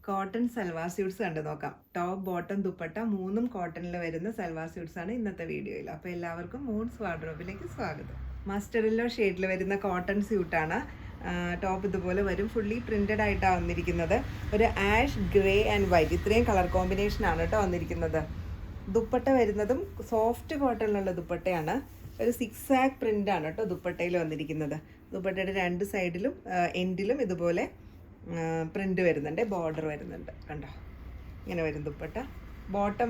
Cotton salwar suites കണ്ടു നോക്കാം. Top bottom dupatta മൂന്നും കോട്ടണിൽ വരുന്ന സൽവാർ സ്യൂട്ട്സ് ആണ് ഇന്നത്തെ വീഡിയോയിൽ. അപ്പോൾ എല്ലാവർക്കും മൂൺസ് വാർഡ്രോബിലേക്ക് സ്വാഗതം. മസ്റ്റർഡ് യെല്ലോ ഷെയ്ഡിൽ വരുന്ന കോട്ടൺ സ്യൂട്ടാണ്. ടോപ്പ് ഇതുപോലെ വരും. ഫുള്ളി പ്രിന്റഡ് ആയിട്ടാണ് വന്നിരിക്കുന്നത്. ഒരു ആഷ് ഗ്രേ ആൻഡ് വൈറ്റ് ഇത്രയും കളർ കോമ്പിനേഷനാണ് കേട്ടോ വന്നിരിക്കുന്നത്. ദുപ്പട്ട വരുന്നതും സോഫ്റ്റ് കോട്ടണിലുള്ള ദുപ്പട്ടയാണ്. ഒരു സിക്സ് ആക്ക് പ്രിൻ്റാണ് കേട്ടോ ദുപ്പട്ടയിൽ വന്നിരിക്കുന്നത്. ദുപ്പട്ടയുടെ രണ്ട് സൈഡിലും എൻഡിലും ഇതുപോലെ പ്രിൻ്റ് വരുന്നുണ്ട്, ബോർഡർ വരുന്നുണ്ട്. കണ്ടോ, ഇങ്ങനെ വരും ദുപ്പട്ട. ബോട്ടം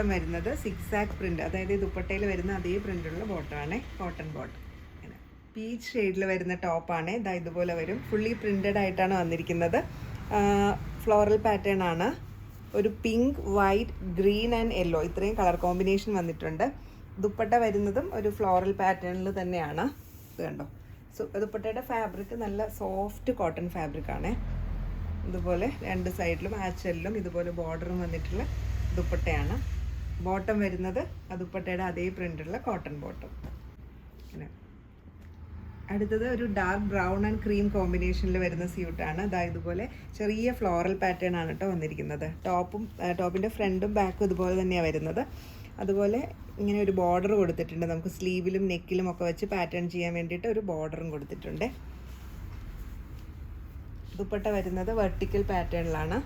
വരുന്നത് സിക്സ് ആക്ക് പ്രിൻ്റ്, അതായത് ഈ ദുപ്പട്ടയിൽ വരുന്ന അതേ പ്രിൻ്റുള്ള ബോട്ടമാണ്. Cotton bottom. ഇങ്ങനെ പീച്ച് ഷെയ്ഡിൽ വരുന്ന ടോപ്പാണ്. ഇതാ ഇതുപോലെ വരും. ഫുള്ളി പ്രിൻ്റഡ് ആയിട്ടാണ് വന്നിരിക്കുന്നത്. ഫ്ലോറൽ പാറ്റേൺ ആണ്. ഒരു pink, white, green and yellow ഇത്രയും കളർ കോമ്പിനേഷൻ വന്നിട്ടുണ്ട്. ദുപ്പട്ട വരുന്നതും ഒരു ഫ്ലോറൽ പാറ്റേണിൽ തന്നെയാണ്. ഇത് കണ്ടോ, ദുപ്പട്ടയുടെ ഫാബ്രിക് നല്ല സോഫ്റ്റ് കോട്ടൺ ഫാബ്രിക്കാണ്. ഇതുപോലെ രണ്ട് സൈഡിലും ആച്ചലിലും ഇതുപോലെ ബോർഡറും വന്നിട്ടുള്ള ദുപ്പട്ടയാണ്. ബോട്ടം വരുന്നത് ആ ദുപ്പട്ടയുടെ അതേ പ്രിൻ്റുള്ള കോട്ടൺ ബോട്ടം. ഇങ്ങനെ അടുത്തത് ഒരു ഡാർക്ക് ബ്രൗൺ ആൻഡ് ക്രീം കോമ്പിനേഷനിൽ വരുന്ന സ്യൂട്ടാണ്. അതായത് ഇതുപോലെ ചെറിയ ഫ്ലോറൽ പാറ്റേൺ ആണ് കേട്ടോ വന്നിരിക്കുന്നത്. ടോപ്പിൻ്റെ ഫ്രണ്ടും ബാക്കും ഇതുപോലെ തന്നെയാണ് വരുന്നത്. അതുപോലെ ഇങ്ങനെ ഒരു ബോർഡർ കൊടുത്തിട്ടുണ്ട്. നമുക്ക് സ്ലീവിലും നെക്കിലും ഒക്കെ വെച്ച് പാറ്റേൺ ചെയ്യാൻ വേണ്ടിയിട്ട് ഒരു ബോർഡറും കൊടുത്തിട്ടുണ്ട്. ദുപ്പട്ട വരുന്നത് വെർട്ടിക്കൽ പാറ്റേണിലാണ്.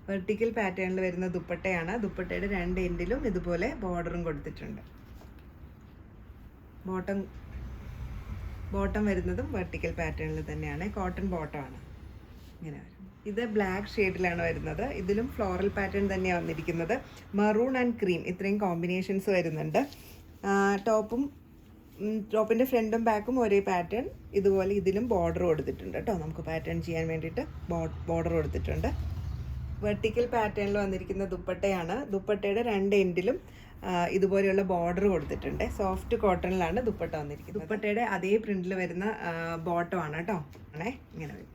വെർട്ടിക്കൽ പാറ്റേണിൽ വരുന്ന ദുപ്പട്ടയാണ്. ദുപ്പട്ടയുടെ രണ്ട് എൻഡിലും ഇതുപോലെ ബോർഡറും കൊടുത്തിട്ടുണ്ട്. ബോട്ടം വരുന്നതും വെർട്ടിക്കൽ പാറ്റേണിൽ തന്നെയാണ്. കോട്ടൺ ബോട്ടമാണ്. ഇങ്ങനെ വരും. ഇത് ബ്ലാക്ക് ഷെയ്ഡിലാണ് വരുന്നത്. ഇതിലും ഫ്ലോറൽ പാറ്റേൺ തന്നെയാണ് വന്നിരിക്കുന്നത്. മറൂൺ ആൻഡ് ക്രീം ഇത്രയും കോമ്പിനേഷൻസ് വരുന്നുണ്ട്. ടോപ്പിൻ്റെ ഫ്രണ്ടും ബാക്കും ഒരേ പാറ്റേൺ. ഇതുപോലെ ഇതിലും ബോർഡർ കൊടുത്തിട്ടുണ്ട് കേട്ടോ. നമുക്ക് പാറ്റേൺ ചെയ്യാൻ വേണ്ടിയിട്ട് ബോർഡർ കൊടുത്തിട്ടുണ്ട്. വെർട്ടിക്കൽ പാറ്റേണിൽ വന്നിരിക്കുന്ന ദുപ്പട്ടയാണ്. ദുപ്പട്ടയുടെ രണ്ട് എൻഡിലും ഇതുപോലെയുള്ള ബോർഡർ കൊടുത്തിട്ടുണ്ട്. സോഫ്റ്റ് കോട്ടണിലാണ് ദുപ്പട്ട വന്നിരിക്കുന്നത്. ദുപ്പട്ടയുടെ അതേ പ്രിന്റിൽ വരുന്ന ബോട്ടമാണ് കേട്ടോ. ഇങ്ങനെ വരും.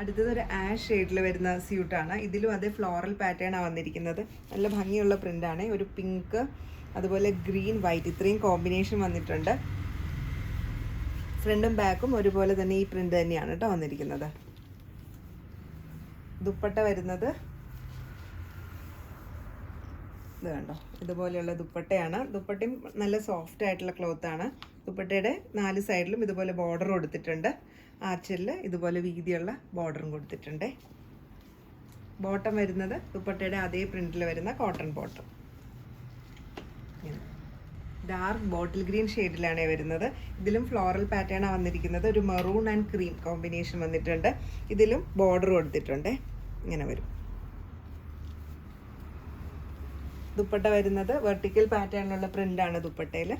അടുത്തത് ഒരു ആഷ് ഷെയ്ഡിൽ വരുന്ന സ്യൂട്ടാണ്. ഇതിലും അതേ ഫ്ലോറൽ പാറ്റേണാണ് വന്നിരിക്കുന്നത്. നല്ല ഭംഗിയുള്ള പ്രിൻ്റാണ്. ഒരു പിങ്ക്, അതുപോലെ ഗ്രീൻ, വൈറ്റ് ഇത്രയും കോമ്പിനേഷൻ വന്നിട്ടുണ്ട്. ഫ്രണ്ടും ബാക്കും ഒരുപോലെ തന്നെ ഈ പ്രിൻ്റ് തന്നെയാണ് കേട്ടോ വന്നിരിക്കുന്നത്. ദുപ്പട്ട വരുന്നത് ഇത് കണ്ടോ, ഇതുപോലെയുള്ള ദുപ്പട്ടയാണ്. ദുപ്പട്ടയും നല്ല സോഫ്റ്റ് ആയിട്ടുള്ള ക്ലോത്താണ്. ദുപ്പട്ടയുടെ നാല് സൈഡിലും ഇതുപോലെ ബോർഡർ കൊടുത്തിട്ടുണ്ട്. ആച്ചലിൽ ഇതുപോലെ വീതിയുള്ള ബോർഡറും കൊടുത്തിട്ടുണ്ട്. ബോട്ടം വരുന്നത് ദുപ്പട്ടയുടെ അതേ പ്രിന്റിൽ വരുന്ന cotton bottom. Dark bottle green ഷെയ്ഡിലാണ് വരുന്നത്. ഇതിലും ഫ്ലോറൽ പാറ്റേണാണ് വന്നിരിക്കുന്നത്. ഒരു മെറൂൺ ആൻഡ് ക്രീം കോമ്പിനേഷൻ വന്നിട്ടുണ്ട്. ഇതിലും ബോർഡർ കൊടുത്തിട്ടുണ്ട്. ഇങ്ങനെ വരും. ദുപ്പട്ട വരുന്നത് വെർട്ടിക്കൽ പാറ്റേണിലുള്ള പ്രിൻ്റാണ് ദുപ്പട്ടയിൽ.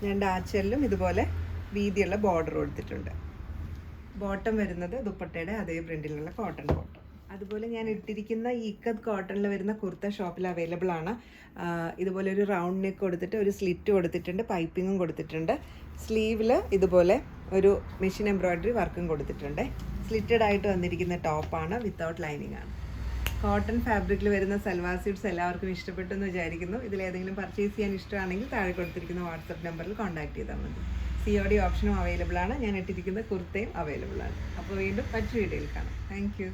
രണ്ട് ആച്ചലിലും ഇതുപോലെ വീതിയുള്ള ബോർഡർ കൊടുത്തിട്ടുണ്ട്. ബോട്ടം വരുന്നത് ദുപ്പട്ടയുടെ അതേ പ്രിന്റിലുള്ള കോട്ടൺ ബോട്ടം. അതുപോലെ ഞാൻ ഇട്ടിരിക്കുന്ന ഈ ഇക്കത്ത് കോട്ടണിൽ വരുന്ന കുർത്ത ഷോപ്പിൽ അവൈലബിൾ ആണ്. ഇതുപോലെ ഒരു റൗണ്ട് നെക്ക് കൊടുത്തിട്ട് ഒരു സ്ലിറ്റ് കൊടുത്തിട്ടുണ്ട്, പൈപ്പിങ്ങും കൊടുത്തിട്ടുണ്ട്. സ്ലീവിൽ ഇതുപോലെ ഒരു മെഷീൻ എംബ്രോയ്ഡറി വർക്കും കൊടുത്തിട്ടുണ്ട്. സ്ലിറ്റഡ് ആയിട്ട് വന്നിരിക്കുന്ന ടോപ്പാണ്, വിത്തൗട്ട് ലൈനിങ് ആണ്. കോട്ടൺ ഫാബ്രിക്കിൽ വരുന്ന സൽവാർ സ്യൂട്ട്സ് എല്ലാവർക്കും ഇഷ്ടപ്പെട്ടു എന്ന് വിചാരിക്കുന്നു. ഇതിലേതെങ്കിലും പർച്ചേസ് ചെയ്യാൻ ഇഷ്ടമാണെങ്കിൽ താഴെ കൊടുത്തിരിക്കുന്ന വാട്സപ്പ് നമ്പറിൽ കോൺടാക്ട് ചെയ്താൽ മതി. COD ഓപ്ഷനും അവൈലബിൾ ആണ്. ഞാൻ ഇട്ടിരിക്കുന്ന കുർത്തയും അവൈലബിൾ ആണ്. അപ്പോൾ വീണ്ടും മറ്റൊരു വീഡിയോയിൽ കാണാം. Thank you.